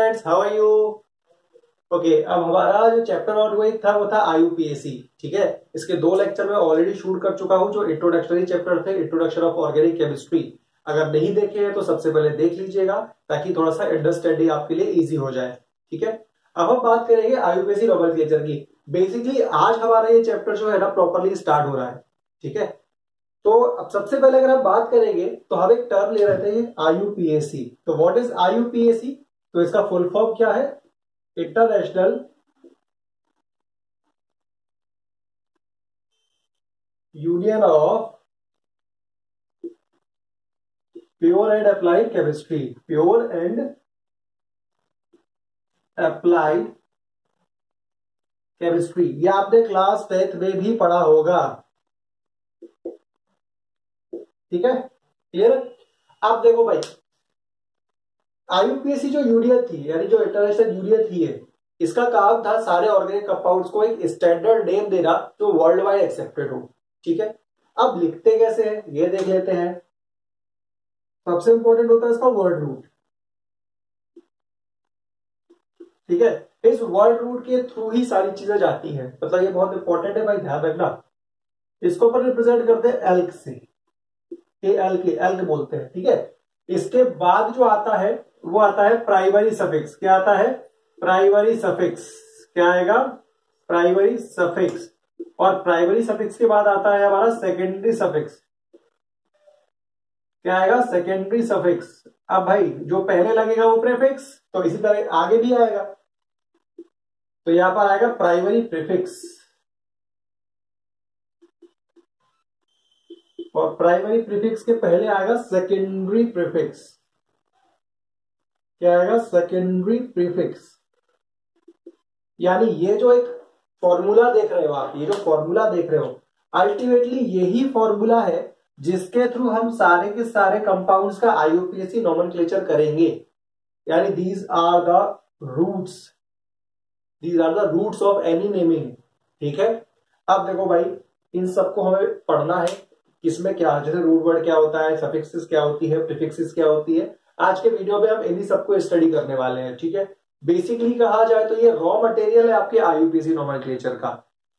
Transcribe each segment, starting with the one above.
Students, how are you? Okay, अब हमारा जो चैप्टर और एक था वो था आईयूपीएसी। ठीक है, इसके 2 लेक्चर में ऑलरेडी शूट कर चुका हूं, जो इंट्रोडक्टरी चैप्टर थे, इंट्रोडक्शन ऑफ ऑर्गेनिक केमिस्ट्री। अगर नहीं देखे हैं तो सबसे पहले देख लीजिएगा, ताकि थोड़ा सा अंडरस्टैंडिंग आपके लिए इजी हो जाए। ठीक है, अब हम बात करेंगे आईयूपीएसी नोमेनक्लेचर की। बेसिकली आज हमारा ये चैप्टर जो है ना प्रॉपरली स्टार्ट हो रहा है। ठीक है, तो अब सबसे पहले अगर हम बात करेंगे तो हम एक टर्म ले रहे थे आईयूपीएसी। तो व्हाट इज आईयूपीएसी? तो इसका फुल फॉर्म क्या है? International union of pure and applied chemistry. Pure and applied chemistry, ये आपने क्लास 10th में भी पढ़ा होगा। ठीक है, क्लियर? अब देखो भाई, आईयूपीएसी जो यूनियन थी, यानी जो इंटरनेशनल यूनियन थी, इसका काम था सारे ऑर्गेनिक कंपाउंड्स को एक स्टैंडर्ड नेम देना जो वर्ल्ड वाइड एक्सेप्टेड हो। ठीक है, अब लिखते कैसे हैं ये देख लेते हैं। सबसे इंपॉर्टेंट होता है इसका वर्ड रूट। ठीक है, इस वर्ड रूट के थ्रू ही सारी चीजें जाती हैं, मतलब ये बहुत इंपॉर्टेंट है भाई, ध्यान रखना। इसको अपन रिप्रेजेंट करते हैं एल्क से, एल्क बोलते हैं। ठीक है, इसके बाद जो आता है वो आता है प्राइमरी सफिक्स। क्या आता है? Primary suffix. क्या आएगा? Primary suffix. और प्राइमरी सफिक्स के बाद आता है हमारा सेकेंडरी सफिक्स। क्या आएगा? Secondary suffix. अब भाई जो पहले लगेगा वो प्रीफिक्स, तो इसी तरह आगे भी आएगा, तो यहां पर आएगा प्राइमरी प्रीफिक्स। और प्राइमरी प्रीफिक्स के पहले आएगा सेकेंडरी प्रीफिक्स। क्या आएगा? Secondary prefix. यानी ये जो एक फॉर्मूला देख रहे हो आप, ये जो फॉर्मूला देख रहे हो, अल्टीमेटली यही फॉर्मूला है जिसके थ्रू हम सारे के सारे कंपाउंड्स का आईयूपीएसी नोमेनक्लेचर करेंगे। यानी these are the roots, these are the roots of any naming. ठीक है, अब देखो भाई, इन सबको हमें पढ़ना है, किसमें क्या, जैसे रूट वर्ड क्या होता है, सफिक्सेस क्या होती है, प्रीफिक्सेस क्या होती है। आज के वीडियो में हम इन्हीं सबको स्टडी करने वाले हैं। ठीक है, बेसिकली कहा जाए तो ये रॉ मटेरियल है आपके आईयूपीएसी नोमेनक्लेचर का।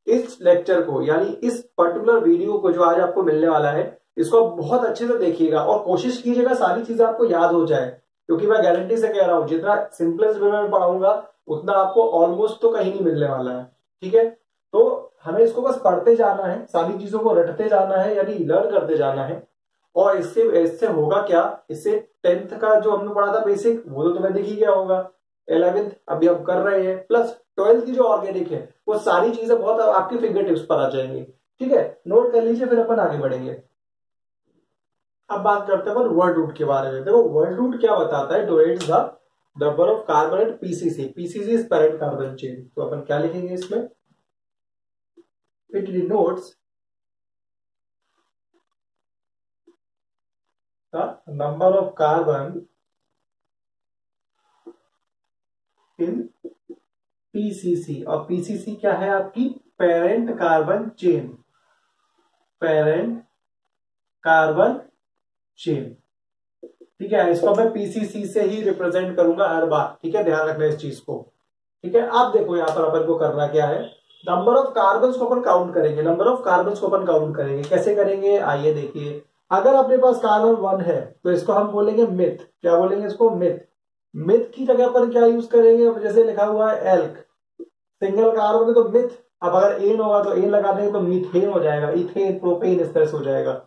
इस लेक्चर को, यानी इस पर्टिकुलर वीडियो को जो आज आपको मिलने वाला है, इसको बहुत अच्छे से देखिएगा और कोशिश कीजिएगा सारी चीजें आपको याद हो जाए, क्योंकि मैं गारंटी से कह रहा हूं जितना सिंपलेस्ट वे में पढ़ाऊंगा उतना आपको ऑलमोस्ट तो कहीं नहीं मिलने वाला है। ठीक है, तो हमें इसको बस पढ़ते जाना है, सारी चीजों को रटते जाना है, यानी लर्न करते जाना है। और इससे इससे होगा क्या, इससे 10th का जो हमने पढ़ा था बेसिक, वो तो तुम्हें दिख ही गया होगा। 11th अभी हम कर रहे हैं, प्लस 12th की जो ऑर्गेनिक है, वो सारी चीजें बहुत आपके फिंगर टिप्स पर आ जाएंगी। ठीक है, नोट कर लीजिए, फिर अपन आगे बढ़ेंगे। अब बात करते हैं अपन वर्ड रूट के बारे में। देखो वर्ड रूट क्या बताता है, denotes the number of carbon at PCC. PCC is parent carbon chain. तो अपन क्या लिखेंगे इसमें? It denotes the number of carbon in PCC. और पीसीसी क्या है आपकी? Parent carbon chain. Parent carbon chain. ठीक है, इसको मैं पीसीसी से ही रिप्रेजेंट करूंगा हर बार। ठीक है, ध्यान रखना इस चीज को। ठीक है, आप देखो यहां पर अपन को करना क्या है, नंबर ऑफ कार्बन को अपन काउंट करेंगे। नंबर ऑफ कार्बन को अपन काउंट करेंगे, कैसे करेंगे आइए देखिए। अगर अपने पास कार्बन 1 है तो इसको हम बोलेंगे मिथ। क्या बोलेंगे इसको? मिथ। मिथ की जगह पर क्या यूज करेंगे? अब जैसे लिखा हुआ है एल्क, सिंगल कार्बन है तो मिथ। अब अगर एन होगा तो एन लगा देंगे तो मीथेन हो जाएगा, इथेन, प्रोपेन, इस तरह से हो जाएगा।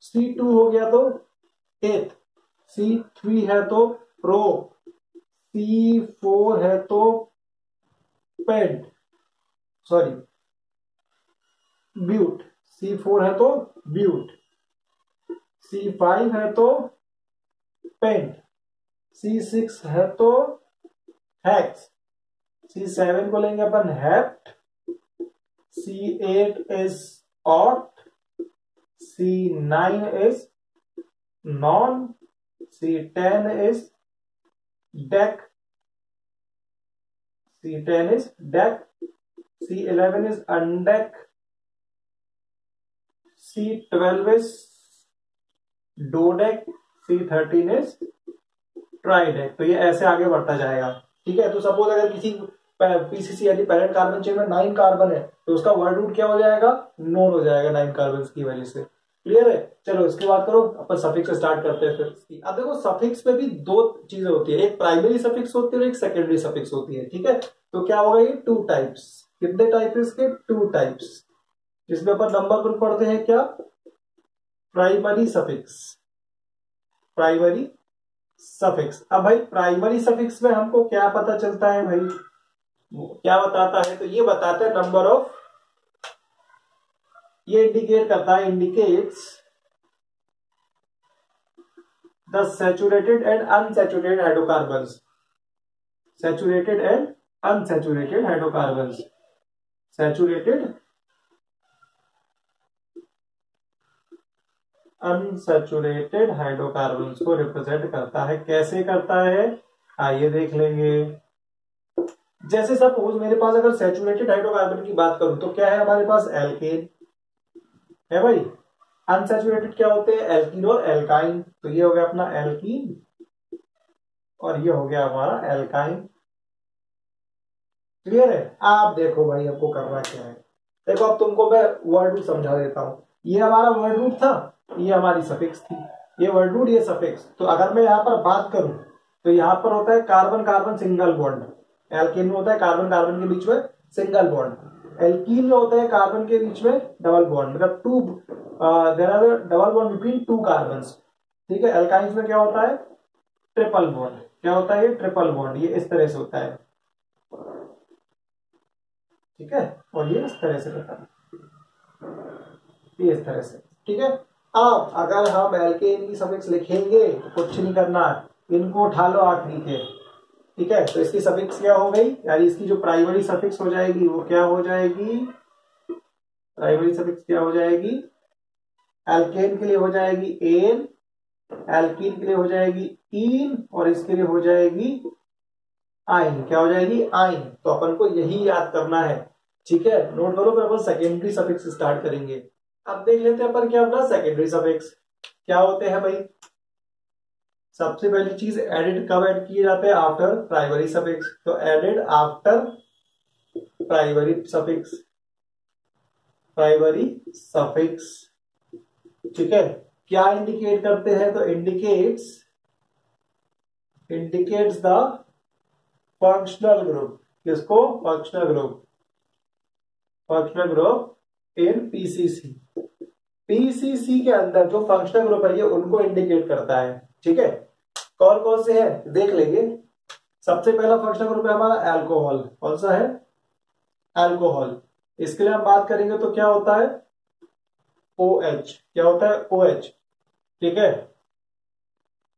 C2 हो गया तो एथ, C3 है तो प्रो, C4 है तो पेंट, सॉरी ब्यूट। C4 है तो ब्यूट, C5 है तो पेंट, C6 है तो हेक्स, C7 को लेंगे अपन hept, C8 is oct, C9 is non, C10 is dec, C10 is dec, C11 is undec, C12 is dodec, C13 is tridec. तो ये ऐसे आगे बढ़ता जाएगा। ठीक है, तो सपोज अगर किसी पीसीसी यानी पेरेंट कार्बन चेन में 9 कार्बन है तो उसका वर्ड रूट क्या हो जाएगा, नोन हो जाएगा 9 कार्बन की वजह से। क्लियर है। चलो इसके बाद करो अपन सफिक्स से स्टार्ट करते हैं फिर। अब देखो सफिक्स में भी दो चीजें होती है, एक प्राइमरी सफिक्स होती है और एक सेकेंडरी सफिक्स होती है। ठीक है, तो क्या होगा ये 2 टाइप्स। कितने टाइप है इसके, 2 टाइप्स, जिसमें अपन नंबर वन पढ़ते हैं क्या, प्राइमरी सफिक्स। Primary suffix. अब भाई प्राइमरी सफिक्स में हमको क्या पता चलता है भाई, क्या बताता है, तो ये बताता है नंबर ऑफ, ये इंडिकेट करता है, indicates the saturated and unsaturated hydrocarbons. Saturated and unsaturated hydrocarbons. Saturated unsaturated hydrocarbons को रिप्रेजेंट करता है। कैसे करता है, आइए देख लेंगे। जैसे सपोज मेरे पास अगर सैचुरेटेड हाइड्रोकार्बन की बात करूं तो क्या है हमारे पास, एल्केन है भाई। अनसैचुरेटेड क्या होते हैं, एल्कीन और एल्काइन। तो ये हो गया अपना एल्कीन और ये हो गया हमारा एल्काइन। क्लियर है। आप देखो भाई आपको करना क्या है, देखो अब तुमको मैं वर्ड रूट समझा देता हूं। ये हमारा वर्ड रूट था, ये हमारी सफिक्स थी, ये वर्ड रूट ये सफिक्स। तो अगर मैं यहाँ पर बात करूं तो यहाँ पर होता है carbon carbon single bond, alkane में होता है कार्बन कार्बन के बीच में सिंगल बॉन्ड, एल्कीन में होता है कार्बन के बीच में डबल बॉन्ड, मतलब two there are double bond between 2 carbons. ठीक है, एल्काइंस में क्या होता है, ट्रिपल बॉन्ड। क्या होता है, ये ट्रिपल बॉन्ड, ये इस तरह से होता है। ठीक है, और ये इस तरह से होता है, ये इस तरह से। ठीक है, अब अगर हम एल्केन की सफिक्स लिखेंगे तो कुछ नहीं करना, इनको उठा लो आखिरी के। ठीक है, तो इसकी सफिक्स क्या हो गई, यानी इसकी जो प्राइमरी सफिक्स हो जाएगी वो क्या हो जाएगी, प्राइमरी सफिक्स क्या हो जाएगी, एल्केन के लिए हो जाएगी एन, एल्कीन के लिए हो जाएगी ईन, और इसके लिए हो जाएगी आइन। क्या हो जाएगी, आइन। तो अपन को यही याद करना है। ठीक है, नोट करो, फिर अपन सेकेंडरी सफिक्स स्टार्ट करेंगे। अब देख लेते हैं अपन क्या अपना सेकेंडरी सफिक्स क्या होते हैं भाई। सबसे पहली चीज एडेड कब ऐड किए जाते हैं, आफ्टर प्राइमरी सफिक्स। तो added after primary suffix, primary suffix. ठीक है, क्या इंडिकेट करते हैं, तो इंडिकेट्स द फंक्शनल ग्रुप। किसको, functional group, functional group in PCC. PCC के अंदर जो फंक्शनल ग्रुप है ये उनको इंडिकेट करता है। ठीक है, कौन कौन से है देख लेंगे। सबसे पहला फंक्शनल ग्रुप है हमारा अल्कोहल। कौन सा है, अल्कोहल। इसके लिए हम बात करेंगे तो क्या होता है, OH। क्या होता है, OH। ठीक है,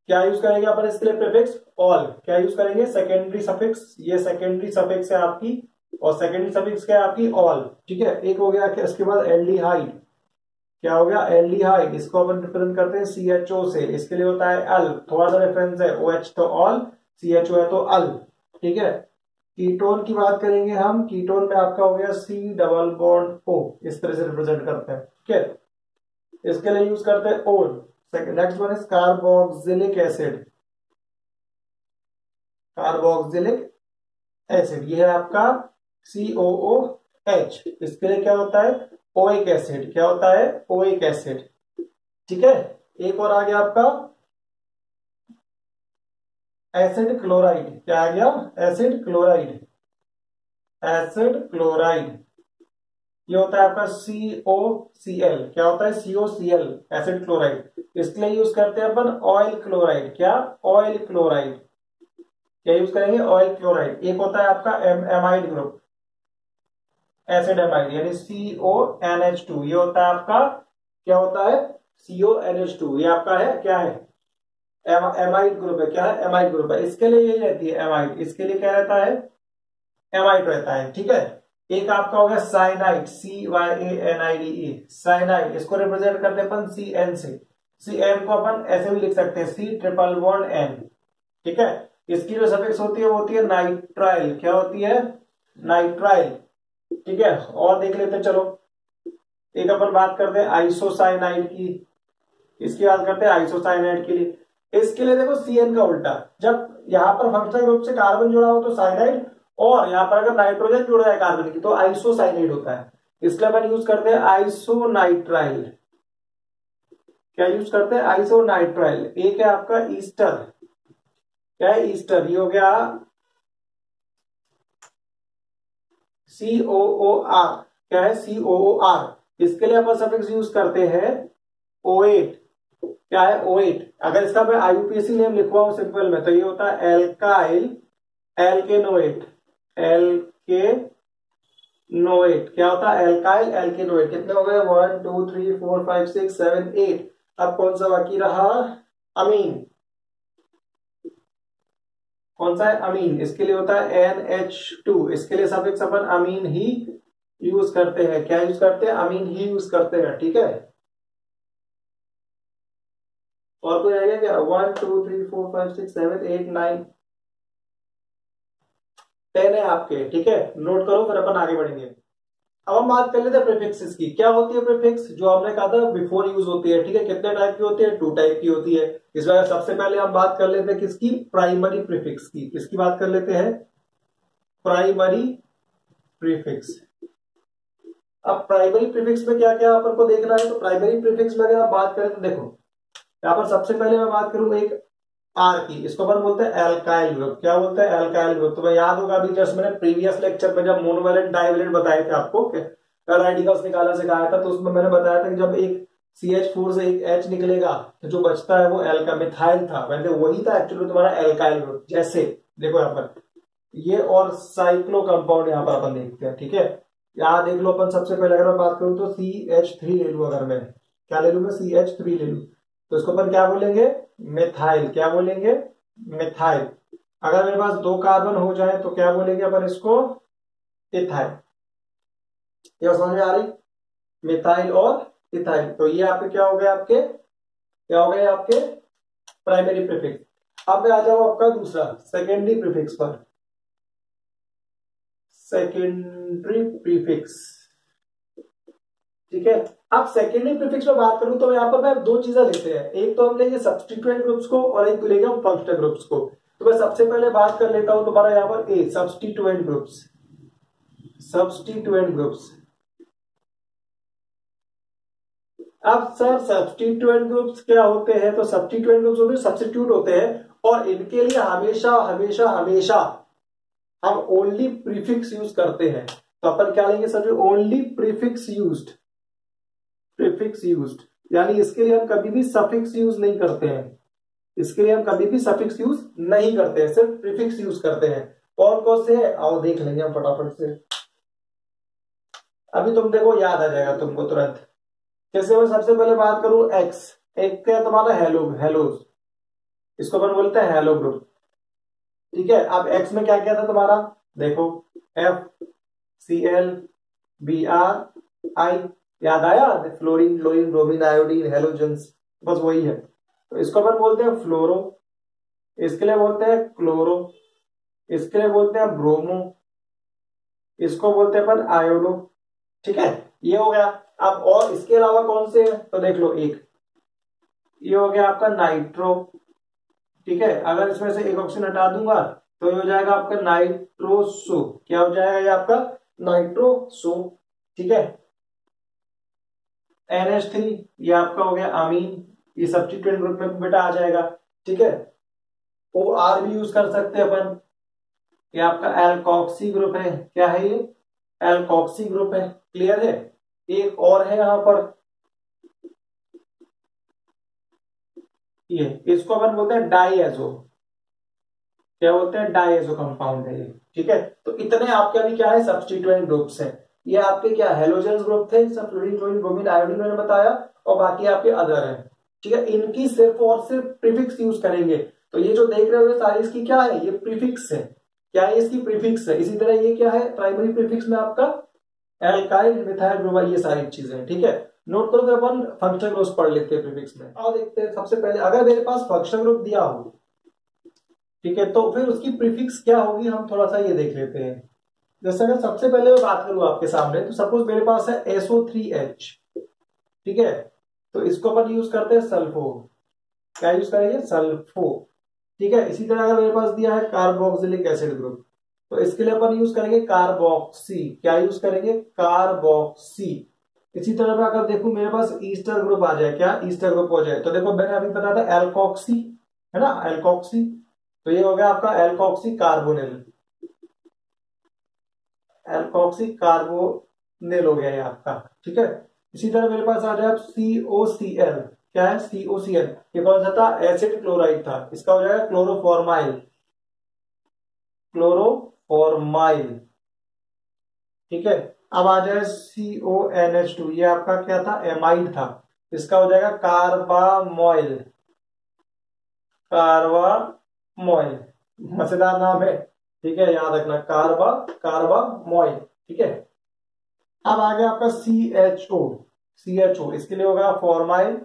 क्या यूज करेंगे अपन इसके लिए, प्रीफिक्स ऑल। क्या यूज करेंगे, सेकेंडरी सफिक्स, ये सेकेंडरी सफिक्स है आपकी, और सेकेंडरी सफिक्स क्या है आपकी, ऑल। ठीक है, एक हो गया, इसके बाद एल्डिहाइड। क्या हो गया, एल्डिहाइड। इसको अपन रिप्रेजेंट करते हैं CHO से, इसके लिए होता है अल, थोड़ा सा रेफरेंस है, OH तो ऑल, CHO है तो अल। ठीक है, कीटोन की बात करेंगे हम, कीटोन में आपका हो गया C डबल बॉन्ड O, इस तरह से रिप्रेजेंट करते हैं। ठीक है, इसके लिए यूज करते हैं own. Next one is carboxylic acid. Carboxylic acid ये है आपका COOH। इसके लिए क्या होता है, ओइक एसिड। क्या होता है, ओइक एसिड। ठीक है, एक और आ गया आपका एसिड क्लोराइड। क्या आ गया, एसिड क्लोराइड। एसिड क्लोराइड ये होता है आपका COCl। क्या होता है, COCl, एसिड क्लोराइड। इसके लिए यूज करते हैं अपन ऑयल क्लोराइड। क्या, ऑयल क्लोराइड। क्या यूज करेंगे, ऑयल क्लोराइड। एक होता है आपका एमाइड ग्रुप, एसिड एमाइड, यानी CONH2। ये होता है आपका, क्या होता है, CONH2। ये आपका है, क्या है, एमाइड ग्रुप है। क्या है, एमाइड ग्रुप है। इसके लिए ये रहती है एमाइड, इसके लिए क्या रहता है, एमाइड रहता है। ठीक है, एक आपका हो गया साइनाइड, CYANIDE, साइनाइड। इसको रिप्रेजेंट करते हैं अपन CN से। CN को अपन ऐसे भी लिख सकते हैं, C ट्रिपल बॉन्ड N। ठीक है, इसकी जो सफिक्स होती है वो होती है नाइट्राइल। क्या होती है, नाइट्राइल। ठीक है, और देख लेते हैं चलो। एक अपन बात करते हैं आइसोसाइनाइड की, इसकी बात करते हैं आइसोसाइनाइड के लिए। इसके लिए देखो CN का उल्टा, जब यहाँ पर फंक्शनल ग्रुप से कार्बन जुड़ा हो तो साइनाइड, और यहाँ पर अगर नाइट्रोजन जुड़ा है कार्बन की तो आइसोसाइनाइड होता है। इसलिए अपन यूज करते हैं आइसोनाइट्राइल। क्या यूज करते हैं? आइसोनाइट्राइल। एक है आपका ईस्टर, क्या है? ईस्टर। ये हो गया COOR, क्या है? COOR। इसके लिए अपन सफिक्स यूज करते हैं O8, क्या है? O8। अगर इसका मैं IUPAC नेम लिखवाऊं सिंपल में तो ये होता है एल्काइल एल्केनोएट। एल्केनोएट क्या होता है? Alkyl alkanoate. कितने हो गए? 1 2 3 4 5 6 7 8। अब कौन सा बाकी रहा? अमीन। कौन सा है? अमीन। इसके लिए होता है NH2। इसके लिए सफिक्स अपन अमीन ही यूज करते हैं। क्या यूज करते हैं? अमीन ही यूज करते हैं। ठीक है, और कोई रहेगा क्या? 1 2 3 4 5 6 7 8 9 10 है आपके। ठीक है, नोट करो, फिर अपन आगे बढ़ेंगे। अब हम बात कर लेते हैं प्रीफिक्सेस की। क्या होती है प्रीफिक्स? जो हमने कहा था बिफोर यूज होती है। ठीक है, कितने टाइप की होती है? 2 टाइप की होती है। इस वजह सबसे पहले हम बात कर लेते हैं किसकी? प्राइमरी प्रीफिक्स की। किसकी बात कर लेते हैं? Primary prefix. अब प्राइमरी प्रीफिक्स में क्या क्या अपन को देखना है? तो प्राइमरी प्रीफिक्स में अगर आप बात करें तो देखो, यहाँ पर सबसे पहले मैं बात करूं एक आर की। इसको अपन बोलते हैं एल्काइल ग्रुप। क्या बोलते हैं? Alkyl group. तुम्हें याद होगा अभी जस्ट मैंने प्रीवियस लेक्चर में जब मोनोवैलेंट डाइवैलेंट बताए थे आपको, राडिकल्स निकालना सिखाया था, तो उसमें मैंने बताया था कि जब एक CH4 से एक H निकलेगा तो जो बचता है वो एल्का मिथाइल था। वैसे वही था एक्चुअली तुम्हारा एल्काइल ग्रुप। जैसे देखो यहाँ पर ये और साइक्लो कंपाउंड यहाँ पर अपन देखते हैं। ठीक है, यहाँ देख लो अपन सबसे पहले अगर मैं बात करूं तो CH3 ले लू। अगर मैं क्या ले लू? मैं CH3 ले लू तो इसको अपन क्या बोलेंगे? मिथाइल। क्या बोलेंगे? मिथाइल। अगर मेरे पास 2 कार्बन हो जाए तो क्या बोलेंगे अपन इसको? इथाइल। ये समझ में आ रही? मिथाइल और इथाइल। तो ये आपके क्या हो गए? आपके क्या हो गए? आपके प्राइमरी प्रीफिक्स। अब मैं आ जाऊं आपका दूसरा सेकेंडरी प्रीफिक्स पर। Secondary prefix. ठीक है, अब सेकेंडरी प्रीफिक्स में बात करूं तो यहाँ पर मैं 2 चीजें लेते हैं। एक तो हम लेंगे सब्स्टिट्यूएंट ग्रुप्स को और एक लेंगे हम फंक्शनल ग्रुप्स को। तो मैं सबसे पहले बात कर लेता हूं तुम्हारा यहाँ पर ए सब्स्टिट्यूएंट ग्रुप्स। Substituent groups. अब सर सब्स्टिट्यूएंट ग्रुप्स क्या होते हैं? तो सब्स्टिट्यूएंट ग्रुप्स होते हैं, सब्स्टिट्यूट होते हैं, और इनके लिए हमेशा हमेशा हमेशा हम ओनली प्रीफिक्स यूज करते हैं। तो अपन क्या लेंगे sir? Only prefix used. Prefix used यानी इसके लिए हम कभी भी सफिक्स यूज नहीं करते हैं। इसके लिए हम कभी भी सफिक्स यूज नहीं करते हैं, सिर्फ प्रीफिक्स यूज करते हैं। कौन कौन से है आओ देख लेंगे हम फटाफट से। अभी तुम देखो याद आ जाएगा तुमको तुरंत। जैसे मैं सबसे पहले बात करूं एक्स, एक क्या तुम्हारा? Hello, halos. इसको अपन बोलते हैं हेलो ग्रुप। ठीक है, अब एक्स में क्या क्या था तुम्हारा? देखो FCl, Br, I। याद आया? Fluorine, chlorine, bromine, iodine, halogens, बस वही है। तो इसको अपन बोलते हैं फ्लोरो, इसके लिए बोलते हैं क्लोरो, इसके लिए बोलते हैं ब्रोमो, इसको बोलते हैं अपन आयोडो। ठीक है, ये हो गया। अब और इसके अलावा कौन से हैं? तो देख लो, एक ये हो गया आपका नाइट्रो। ठीक है, अगर इसमें से एक ऑप्शन हटा दूंगा तो ये हो जाएगा आपका नाइट्रोसो। क्या हो जाएगा ये आपका? नाइट्रोसो। ठीक है, NH3 ये आपका हो गया अमीन। ये सब्स्टिट्यूएंट ग्रुप में बेटा आ जाएगा। ठीक है, OR भी यूज कर सकते हैं अपन। ये आपका एल्कोक्सी ग्रुप है। क्या है ये? एल्कोक्सी ग्रुप है। क्लियर है? एक और है यहां पर, ये इसको अपन बोलते हैं डाईएजो। क्या बोलते हैं? डाईएजो कंपाउंड है ये। ठीक है, तो इतने आपके अभी क्या है? सब्स्टिट्यूएंट ग्रुप्स हैं। ये आपके क्या हेलोजेंस ग्रुप थे, सब फ्लोरीन, क्लोरीन, ब्रोमीन, आयोडीन मैंने बताया, और बाकी आपके अदर हैं। ठीक है, इनकी सिर्फ और सिर्फ प्रीफिक्स यूज करेंगे। तो ये जो देख रहे हो सारी इसकी क्या है? ये प्रीफिक्स है। क्या है? इसकी प्रीफिक्स है। इसी तरह ये क्या है? प्राइमरी प्रीफिक्स में आपका एल्काइल, मिथाइल, ब्रोमाइल, ये सारी चीजें हैं। ठीक है, नोट करो। फिर अपन फंक्शनल ग्रुप्स पढ़ लेते हैं प्रीफिक्स में। और देखते हैं सबसे पहले अगर मेरे पास फंक्शनल ग्रुप दिया हो, ठीक है, तो फिर उसकी प्रीफिक्स क्या होगी हम थोड़ा सा ये देख लेते हैं। जैसे अगर सबसे पहले मैं बात करूं आपके सामने, तो सपोज मेरे पास है SO3H। ठीक है, तो इसको अपन यूज करते हैं सल्फो। क्या यूज करेंगे, सल्फो। ठीक है, इसी तरह अगर मेरे पास दिया है कार्बोक्सिलिक एसिड ग्रुप, तो इसके लिए अपन यूज करेंगे कार्बोक्सी। क्या यूज करेंगे, कार्बोक्सी। इसी तरह मैं अगर देखूं मेरे पास ईस्टर ग्रुप आ जाए, क्या ईस्टर ग्रुप हो जाए, तो देखो मैंने अभी बताया था एल्कोक्सी, है ना, एल्कोक्सी। तो ये हो गया आपका एल्कोक्सी कार्बोनिल, एल्कोक्सी कार्बोनिल हो गया ये आपका। ठीक है, इसी तरह मेरे पास आ जाए COCl। क्या है, COCl, ये कौन सा था, एसिड क्लोराइड था, इसका हो जाएगा क्लोरोफॉर्माइल, क्लोरोफॉर्माइल। ठीक है, अब आ जाए CONH2, ये आपका क्या था, एमाइड था, इसका हो जाएगा कार्बामोइल, कार्बामोइल। मजेदार नाम है, ठीक है, याद रखना, कार्बामोइल। ठीक है, अब आ गया आपका CHO, इसके लिए होगा फॉर्माइल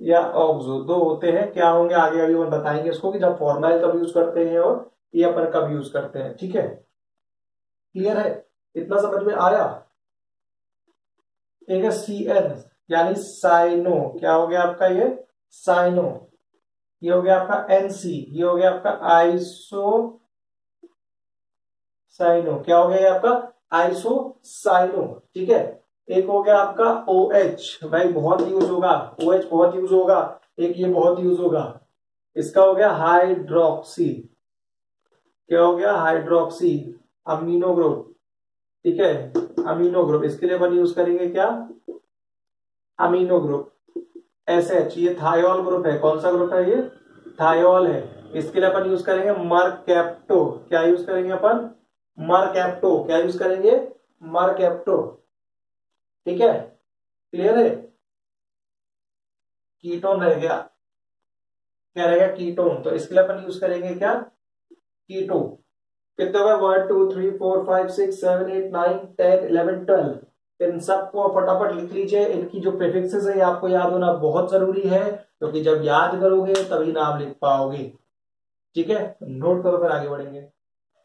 या ऑक्सो, दो होते हैं, क्या होंगे आगे अभी हम बताएंगे इसको कि जब फॉर्माइल कब यूज करते हैं और ये अपन कब यूज करते हैं। ठीक है, क्लियर है, इतना समझ में आया। एक है CN यानी साइनो, क्या हो गया आपका ये, साइनो। ये हो गया आपका NC, ये हो गया आपका आइसो साइनो, क्या हो गया ये आपका, आइसो साइनो। ठीक है, एक हो गया आपका OH, भाई बहुत यूज होगा, OH बहुत यूज होगा, एक ये बहुत यूज होगा, इसका हो गया हाइड्रोक्सी। क्या हो गया, हाइड्रोक्सी अमीनो ग्रुप। ठीक है, अमीनो ग्रुप, इसके लिए अपन यूज करेंगे क्या, अमीनो ग्रुप SH, ये थायोल ग्रुप है, कौन सा ग्रुप है ये, थायोल है, इसके लिए अपन यूज करेंगे मरकैप्टो। क्या यूज करेंगे अपन, मरकैप्टो, क्या यूज करेंगे, मरकैप्टो। ठीक है, क्लियर है, कीटोन रह गया, क्या रहेगा, कीटोन, तो इसके लिए अपन यूज करेंगे क्या, कीटो। कितने हो गए, 1 2 3 4 5 6 7 8 9 10 11 12। इन सबको फटाफट लिख लीजिए, इनकी जो प्रीफिक्सेस है ये आपको याद होना बहुत जरूरी है, क्योंकि जब याद करोगे तभी नाम लिख पाओगे। ठीक है, नोट करो फिर आगे बढ़ेंगे।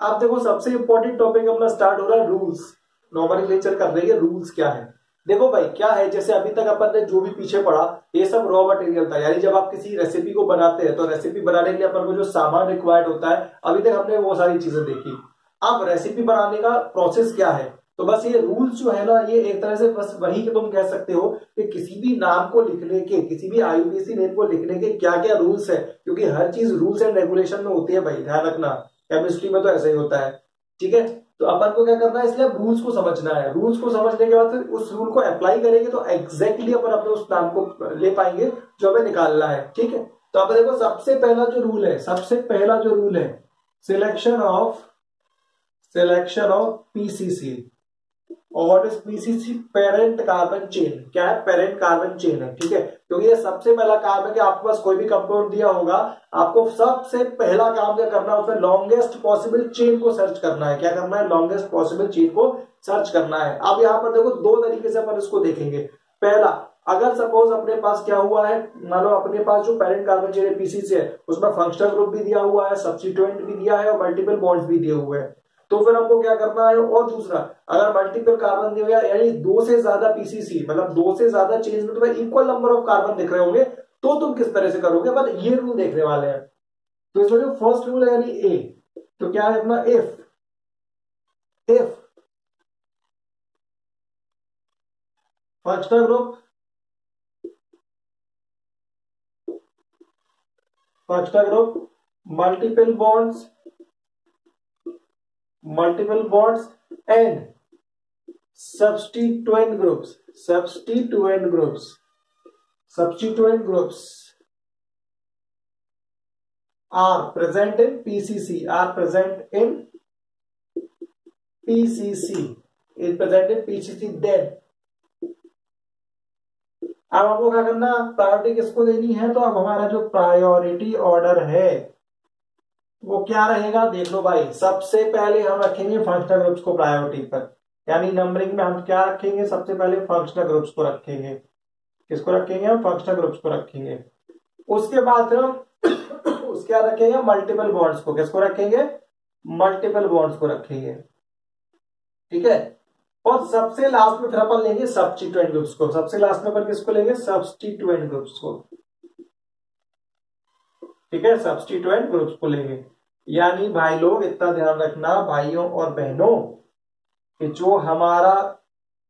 आप देखो सबसे इंपॉर्टेंट टॉपिक अपना स्टार्ट हो रहा है, रूल्स। नॉमेनक्लेचर कर रही है, रूल्स क्या है। देखो भाई क्या है, जैसे अभी तक अपन ने जो भी पीछे पढ़ा ये सब रॉ मटेरियल था, यानी जब आप किसी रेसिपी को बनाते हैं तो रेसिपी बनाने के लिए अपन को जो सामान रिक्वायर्ड होता है, अभी तक हमने वो सारी चीजें देखी। अब रेसिपी बनाने का प्रोसेस क्या है, तो बस ये रूल्स जो है ना, ये एक तरह से बस वही कि तुम कह सकते हो कि किसी भी नाम को लिखने के, किसी भी IUPAC नेम को लिखने के क्या क्या रूल्स है, क्योंकि हर चीज रूल्स एंड रेगुलेशन में होती है भाई, ध्यान रखना, केमिस्ट्री में तो ऐसा ही होता है। ठीक है, तो अपन को क्या करना है, इसलिए रूल्स को समझना है, रूल्स को समझने के बाद फिर उस रूल को अप्लाई करेंगे तो एग्जैक्टली अपन अपने उस नाम को ले पाएंगे जो हमें निकालना है। ठीक है, तो अब देखो सबसे पहला जो रूल है, सबसे पहला जो रूल है, सिलेक्शन ऑफ PCC। और इस PCC पेरेंट कार्बन चेन, क्या है, पेरेंट कार्बन चेन है। ठीक है, क्योंकि ये सबसे पहला काम है कि आपके पास कोई भी कंपाउंड दिया होगा, आपको सबसे पहला काम क्या करना है, उसमें लॉन्गेस्ट पॉसिबल चेन को सर्च करना है। क्या करना है, लॉन्गेस्ट पॉसिबल चेन को सर्च करना है। अब यहाँ पर देखो दो तरीके से अपन इसको देखेंगे। पहला, अगर सपोज अपने पास क्या हुआ है, मान लो अपने पास जो पेरेंट कार्बन चेन PCC है उसमें फंक्शनल ग्रुप भी दिया हुआ है, सब्स्टिट्यूएंट भी दिया है और मल्टीपल बॉन्ड्स भी दिए हुए हैं, तो फिर हमको क्या करना है। और दूसरा, अगर मल्टीपल कार्बन दिया गया, यानी दो से ज्यादा PCC, मतलब दो से ज्यादा चेन्स में तुम्हें इक्वल नंबर ऑफ कार्बन दिख रहे होंगे, तो तुम किस तरह से करोगे, पर ये रूल देखने वाले हैं। तो इसमें जो फर्स्ट रूल है यानी A, तो क्या है अपना, if functional group multiple bonds and substituent groups are present in PCC, then अब हमको क्या करना, प्रायोरिटी किसको देनी है, तो अब हमारा जो प्रायोरिटी ऑर्डर है वो क्या रहेगा, देख लो भाई। सबसे पहले हम रखेंगे फंक्शनल ग्रुप्स को प्रायोरिटी पर, यानी नंबरिंग में हम क्या रखेंगे, सबसे पहले फंक्शनल ग्रुप्स को रखेंगे। किसको रखेंगे, हम फंक्शनल ग्रुप्स को रखेंगे। उसके बाद हम उसके बाद रखेंगे मल्टीपल बॉन्ड्स को। किसको रखेंगे, मल्टीपल बॉन्ड्स को रखेंगे। ठीक है, और सबसे लास्ट में फिर अपन लेंगे सब्स्टिट्यूएंट ग्रुप्स को। सबसे लास्ट में अपन किसको लेंगे, सब्स्टिट्यूएंट ग्रुप्स को। ठीक है, सब्स्टिट्यूएंट ग्रुप्स को लेंगे। यानी भाई लोग इतना ध्यान रखना भाइयों और बहनों कि जो हमारा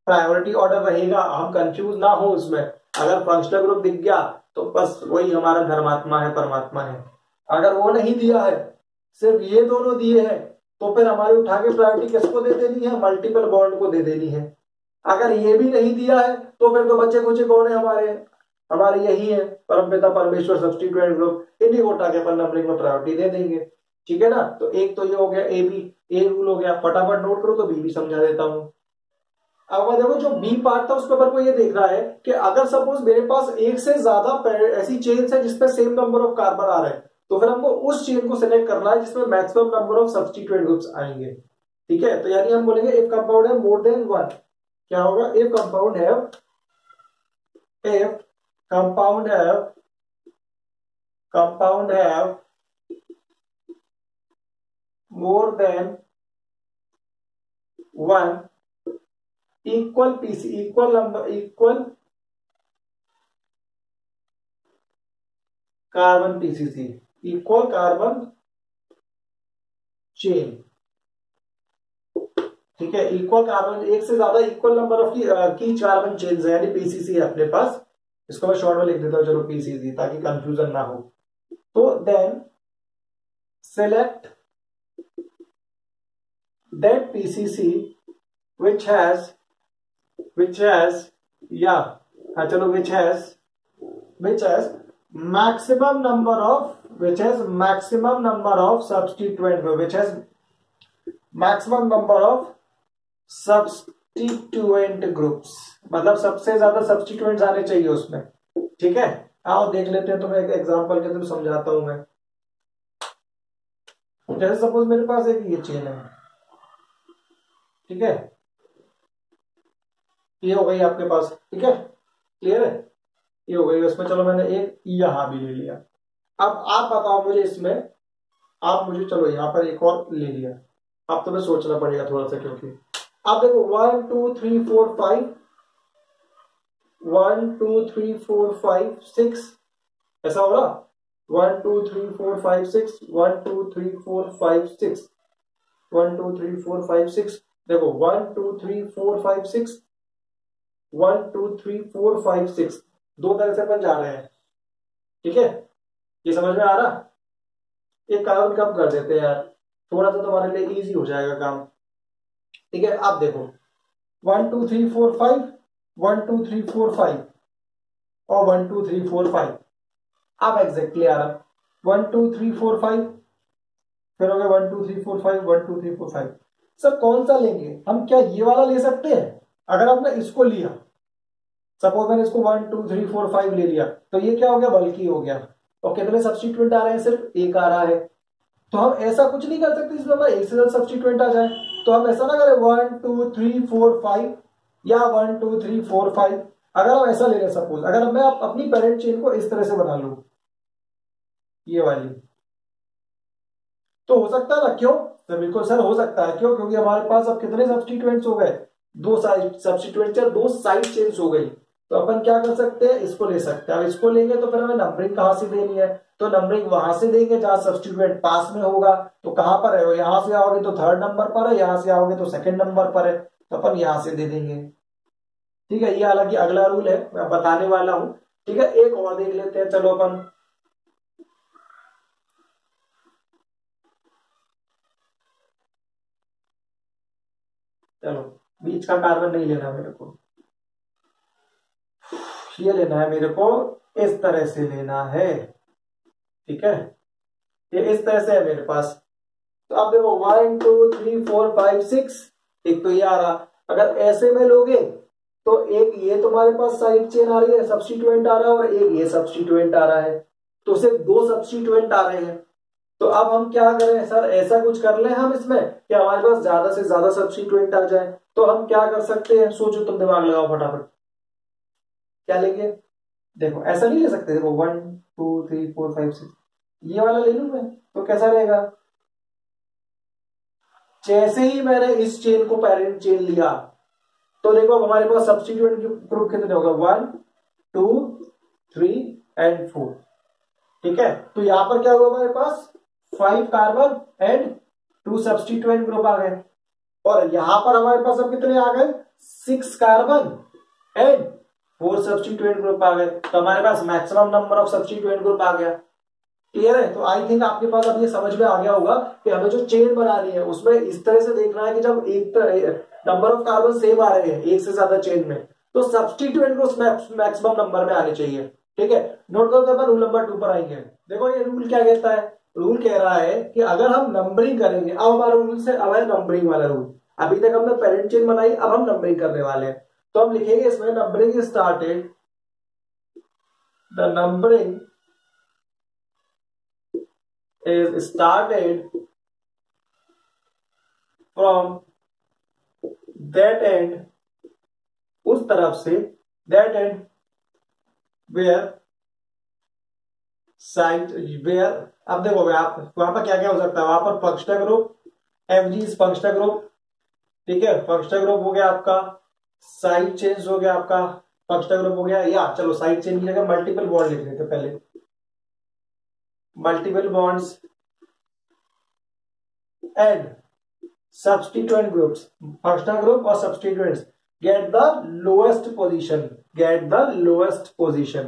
प्रायोरिटी ऑर्डर रहेगा हम कंफ्यूज ना हो उसमें। अगर फंक्शनल ग्रुप दिख गया तो बस वही हमारा धर्मात्मा है, परमात्मा है। अगर वो नहीं दिया है, सिर्फ ये दोनों दिए हैं, तो फिर हमारी उठा के प्रायोरिटी किसको दे देनी है? मल्टीपल बॉन्ड को दे देनी है। अगर ये भी नहीं दिया है तो फिर तो बच्चे कुछ कौन है हमारे यही है परमपिता परमेश्वर सब्स्टिट्यूएंट ग्रुप, इन्हीं को उठा के अपन नंबरिंग में प्रायोरिटी दे देंगे। ठीक है ना? तो एक तो ये हो गया ए रूल हो गया। फटाफट नोट करो तो बी भी समझा देता हूं। अब देखो जो बी पार्ट था उस पेपर को ये देखना है कि अगर सपोज मेरे पास एक से ज्यादा ऐसी चेन्स है जिसपे सेम नंबर ऑफ कार्बन आ रहे हैं, तो फिर हमको उस चेन को सिलेक्ट करना है जिसमें maximum number of substituent groups आएंगे। ठीक है, तो यानी हम बोलेंगे इफ कंपाउंड है मोर देन वन, क्या होगा? If compound have more than one equal PC, equal carbon PCC, equal carbon chain. ठीक है, इक्वल कार्बन, एक से ज्यादा इक्वल नंबर ऑफ की कार्बन चेन्स है, यानी पीसीसी है अपने पास। इसको मैं शॉर्ट में लिख देता हूं, चलो पीसीसी, ताकि कंफ्यूजन ना हो। तो then select that PCC which has maximum number of substituent group, which has maximum number of substituent groups, मतलब सबसे ज्यादा सब्स्टिट्यूएंट्स आने चाहिए उसमें। ठीक है, आओ देख लेते हैं, तो मैं एक एग्जांपल के थ्रू समझाता हूं मैं। जैसे सपोज मेरे पास एक ये चेन है, ठीक है, ये हो गई आपके पास। ठीक है, क्लियर है? ये हो गई उसमें, चलो मैंने एक यहां भी ले लिया। अब आप बताओ मुझे इसमें, आप मुझे चलो यहां पर एक और ले लिया। अब तुम्हें सोचना पड़ेगा थोड़ा सा, क्योंकि आप देखो 1 2 3 4 5 1 2 3 4 5 6 ऐसा हो रहा। 1 2 3 4 5 6 1 2 3 4 5 6 1 2 3 4 5 6। देखो 1 2 3 4 5 6 1 2 3 4 5 6, दो तरह से अपन जा रहे हैं। ठीक है, ये समझ में आ रहा? एक काम कम कर देते हैं यार, थोड़ा सा तुम्हारे लिए इजी हो जाएगा काम। ठीक है, आप देखो 1 2 3 4 5 1 2 3 4 5 और 1 2 3 4 5। आप एग्जैक्टली आ रहा 1 2 3 4 5, फिर हो गया 1 2 3 4 5 1 2 3 4 5। सर कौन सा लेंगे हम? क्या ये वाला ले सकते हैं? अगर आपने इसको लिया, सपोज मैंने इसको 1 2 3 4 5 ले लिया, तो ये क्या हो गया? बल्कि हो गया। और कितने सब्स्टिट्यूएंट आ रहे हैं? सिर्फ एक आ रहा है। तो हम ऐसा कुछ नहीं कर सकते इसमें एक से ज्यादा सब्स्टिट्यूएंट आ जाए। तो हम ऐसा ना करें 1 2 3 4 5 या 1 2 3 4 5। अगर हम ऐसा ले रहे, सपोज अगर मैं अपनी पेरेंट चेन को इस तरह से बना लू, ये वाली, तो हो सकता है ना? क्यों? तो बिल्कुल सर हो सकता है। क्यों? क्योंकि हमारे पास अब कितने सब्स्टिट्यूएंट्स हो गए? दो साइड सब्स्टिट्यूएंट्स या दो साइड चेन्स हो गई। तो अपन क्या कर सकते हैं? इसको ले सकते हैं। अब इसको लेंगे तो फिर हमें नंबरिंग कहां से देनी है? तो नंबरिंग वहां से देंगे जहां सब्स्टिट्यूएंट पास में होगा। तो कहां पर है? यहां से आओगे तो थर्ड नंबर पर है, यहां से आओगे तो सेकंड नंबर पर है, तो अपन यहां से दे देंगे। ठीक है, ये हालांकि अगला रूल है, मैं बताने वाला हूं। ठीक है, एक और देख लेते हैं, चलो अपन। चलो बीच का कार्बन नहीं लेना मेरे को, ये लेना है मेरे को, इस तरह से लेना है। ठीक है, ये इस तरह से है मेरे पास। तो आप देखो 1 2 3 4 5 6, एक तो ये आ रहा। अगर ऐसे में लोगे तो एक ये तुम्हारे पास साइड चेन आ रही है, सब्स्टिट्यूएंट आ रहा है, और एक ये सब्स्टिट्यूएंट आ रहा है। तो सिर्फ दो सब्स्टिट्यूएंट आ रहे हैं। तो अब हम क्या करें सर? ऐसा कुछ कर लें हम इसमें कि हमारे पास ज्यादा से ज्यादा सब्स्टिट्यूएंट आ जाए। तो हम क्या कर सकते हैं? सोचो, तुम दिमाग लगाओ फटाफट। क्या लेंगे? देखो ऐसा नहीं ले सकते। देखो 1 2 3 4 5 6, ये वाला ले लूं मैं, तो कैसा रहेगा? जैसे ही मैंने इस चेन को पेरेंट चेन लिया, तो देखो हमारे पास सब्स्टिट्यूएंट ग्रुप कितने होगा? 1 2 3 एंड 4। ठीक है, तो यहां पर क्या हुआ हमारे पास 5 कार्बन एंड 2 सब्स्टिट्यूएंट ग्रुप आ गए, और यहां पर हमारे पास अब कितने आ गए 6 कार्बन एंड 4 सब्स्टिट्यूएंट ग्रुप आ गए, तो हमारे पास maximum number of substituent group आ गया। क्लियर है? तो आई थिंक आपके पास अब ये समझ में आ गया होगा कि हमें जो चेन बनानी है उसमें इस तरह से देखना है कि जब एक नंबर ऑफ कार्बन सेम आ रहे हैं एक से ज्यादा चेन में, तो सब्स्टिट्यूएंट ग्रुप मैक्सिमम नंबर में आने चाहिए। ठीक है, नोट करो, रूल नंबर 2 पर आएंगे। देखो ये रूल क्या कहता है, रूल कह रहा है कि अगर हम नंबरिंग करेंगे, अब हमारा रूल से अब है नंबरिंग वाला रूल। अभी तक हमने पेरेंट चेन बनाई, अब हम नंबरिंग करने वाले हैं। तो हम लिखेंगे इसमें numbering started, the numbering is started from that end, उस तरफ से, that end where site where, अब देखो वहां पर क्या क्या हो सकता है, वहां पर functional group, FG functional group, ठीक है, फंक्शनल ग्रुप हो गया आपका, साइड चेन्स हो गया आपका, फंक्शनल ग्रुप हो गया, या चलो साइड चेन की जगह मल्टीपल बॉन्ड लिख लेते पहले, multiple bonds and substituent groups, functional group और substituents get the lowest position, get the lowest position,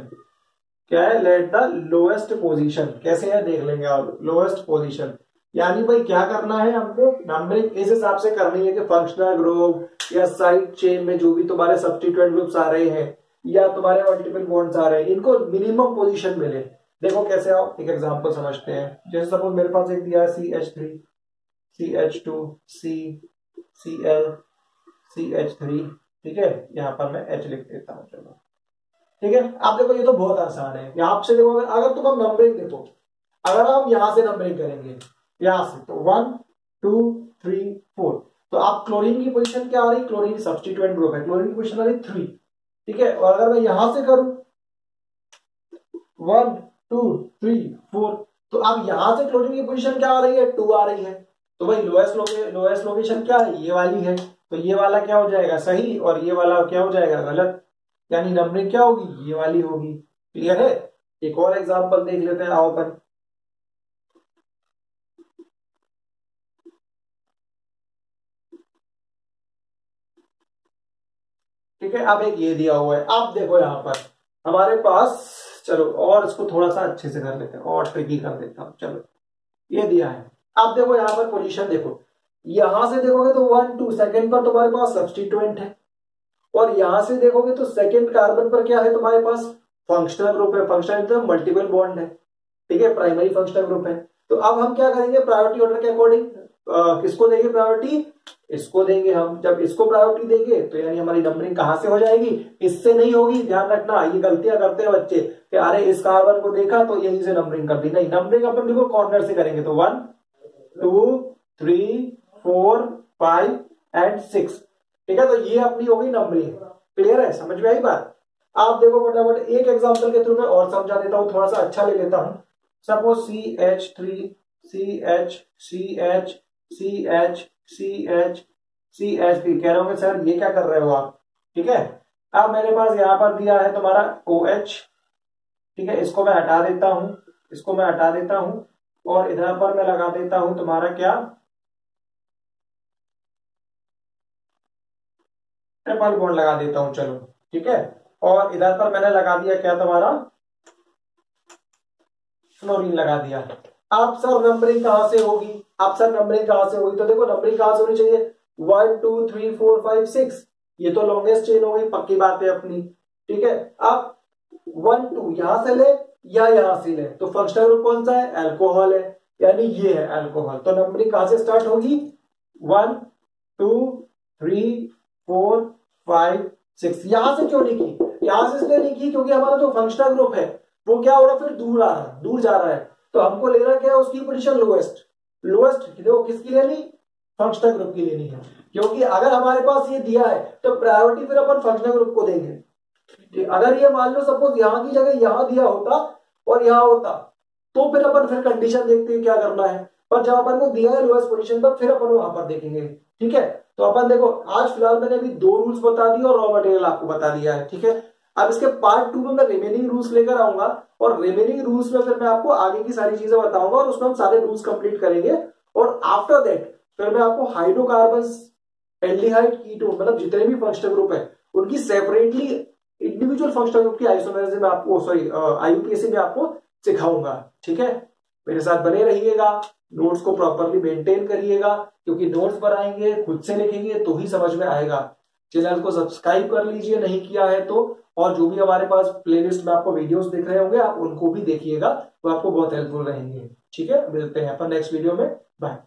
क्या है, let the lowest position, कैसे है देख लेंगे आप, lowest position यानी भाई क्या करना है हमको, नंबरिंग इस हिसाब से करनी है कि फंक्शनल ग्रुप या साइड चेन में जो भी तुम्हारे सब्स्टिट्यूएंट ग्रुप्स आ रहे हैं या तुम्हारे मल्टीपल बॉन्ड्स आ रहे हैं, इनको मिनिमम पोजीशन मिले। देखो कैसे आओ, एक एग्जांपल समझते हैं। जैसे सपोज मेरे पास एक दिया है CH3, CH2, C, Cl, CH3, ठीक है, यहां पर मैं H लिख देता हूं, चलो ठीक है। आप देखो ये तो बहुत आसान है, यहां से देखो अगर तुम हम नंबरिंग देखो, अगर हम यहां से नंबरिंग करेंगे यहां से, तो 1 2 3 4, तो आप क्लोरीन की पोजीशन क्या आ रही, क्लोरीन सब्स्टिट्यूएंट ग्रुप है, क्लोरीन की पोजीशन आ रही 3, ठीक है। और अगर मैं यहां से करूं 1 2 3 4, तो अब यहां से क्लोरीन की पोजीशन क्या आ रही है, 2 आ रही है, तो भाई लोएस्ट लोकेशन क्या है, ये वाली है, तो ये वाला क्या हो जाएगा सही, और ये वाला क्या हो जाएगा गलत, यानी नंबरिंग क्या होगी, ये वाली होगी। क्लियर है? एक और एग्जांपल देख लेते हैं, आओ अपन, ठीक है। अब एक ये दिया हुआ है, अब देखो यहां पर हमारे पास, चलो और इसको थोड़ा सा अच्छे से कर लेते हैं और ट्रिकी कर देता हूं, चलो ये दिया है। अब देखो यहां पर पोजीशन देखो, यहां से देखोगे तो 1 2 सेकंड पर तुम्हारे पास सब्स्टिट्यूएंट है, और यहां से देखोगे तो सेकंड कार्बन पर क्या है तुम्हारे पास, फंक्शनल ग्रुप है, फंक्शनल मतलब मल्टीपल बॉन्ड है, ठीक है, प्राइमरी फंक्शनल ग्रुप है। तो अब हम क्या करेंगे, प्रायोरिटी ऑर्डर के अकॉर्डिंग किसको देंगे प्रायोरिटी, इसको देंगे हम। जब इसको प्रायोरिटी देंगे तो यानी हमारी नंबरिंग कहां से हो जाएगी, इससे नहीं होगी, ध्यान रखना, ये गलतियां करते हैं बच्चे कि अरे इस कार्बन को देखा तो यहीं से नंबरिंग कर दी, नहीं, नंबरिंग अपन देखो कॉर्नर से करेंगे, तो 1 2 3 4 5 एंड 6, ठीक है, तो ये अपनी होगी नंबरिंग। क्लियर है, समझ में आई बात? आप देखो फटाफट एक एग्जांपल के थ्रू मैं और समझा देता हूं, थोड़ा सा अच्छा ले लेता हूं। Suppose CH3 CH CH CH CH CH3, कह रहे होंगे सर ये क्या कर रहे हो आप, ठीक है। अब मेरे पास यहां पर दिया है तुम्हारा OH, ठीक है, इसको मैं हटा देता हूं, इसको मैं हटा देता हूं, और इधर पर मैं लगा देता हूं तुम्हारा क्या, ट्रिपल बॉन्ड लगा देता हूं, चलो ठीक है। और इधर पर मैंने लगा दिया क्या तुम्हारा, फ्लोरीन लगा दिया। अब सर नंबरिंग कहां से होगी, अब सर नंबरिंग कहां से होगी, तो देखो नंबरिंग कहां से होनी चाहिए, 1 2 3 4 5 6, ये तो लॉन्गेस्ट चेन हो गई, पक्की बात है अपनी, ठीक है। अब 1 2 यहां से ले या यहां से ले, तो फंक्शनल ग्रुप कौन सा है, अल्कोहल है, यानी ये है अल्कोहल, तो नंबरिंग कहां से स्टार्ट होगी, 1 2 3 4 5 6। यहां से क्यों नहीं की, यहां से इसलिए नहीं की क्योंकि हमारा जो फंक्शनल ग्रुप है वो क्या हो रहा है, फिर दूर आ रहा है, दूर जा रहा है, तो हमको लेना क्या है, उसकी पोजीशन लोएस्ट, लोएस्ट देखो किसकी लेनी, फंक्शनल ग्रुप की लेनी है, क्योंकि अगर हमारे पास ये दिया है तो प्रायोरिटी फिर अपन फंक्शनल ग्रुप को देंगे। अगर ये मान लो सपोज यहां की जगह यहां दिया होता और यहां होता, तो फिर अपन फिर कंडीशन देखते हैं क्या करना है, पर जब अपन को दिया है लोएस्ट पोजीशन पर, फिर अपन वहां पर देखेंगे, ठीक है। तो अपन देखो आज फिलहाल मैंने अभी 2 रूल्स बता दिए और रॉ मटेरियल आपको बता दिया है, ठीक है। अब इसके पार्ट 2 में मैं रिमेनिंग रूल्स लेकर आऊंगा और रिमेनिंग रूल्स में फिर मैं आपको आगे की सारी चीजें बताऊंगा और उसमें हम सारे रूल्स कंप्लीट करेंगे। और आफ्टर दैट फिर मैं आपको हाइड्रोकार्बन्स, एल्डिहाइड, कीटोन, मतलब जितने भी फंक्शनल ग्रुप है उनकी सेपरेटली इंडिविजुअल फंक्शनल ग्रुप की आइसोमेरिज्म में आपको, सॉरी, आईयूपीएसी में आपको सिखाऊंगा। ठीक है, मेरे साथ बने रहिएगा, नोट्स को प्रॉपरली मेंटेन करिएगा, क्योंकि नोट्स बनाएंगे खुद से लिखेंगे तो ही समझ में आएगा। चैनल को सब्सक्राइब कर लीजिए नहीं किया है तो, और जो भी हमारे पास प्लेलिस्ट में आपको वीडियोस दिख रहे होंगे आप उनको भी देखिएगा, तो आपको बहुत हेल्पफुल रहेंगे। ठीक है, मिलते हैं अपन नेक्स्ट वीडियो में, बाय।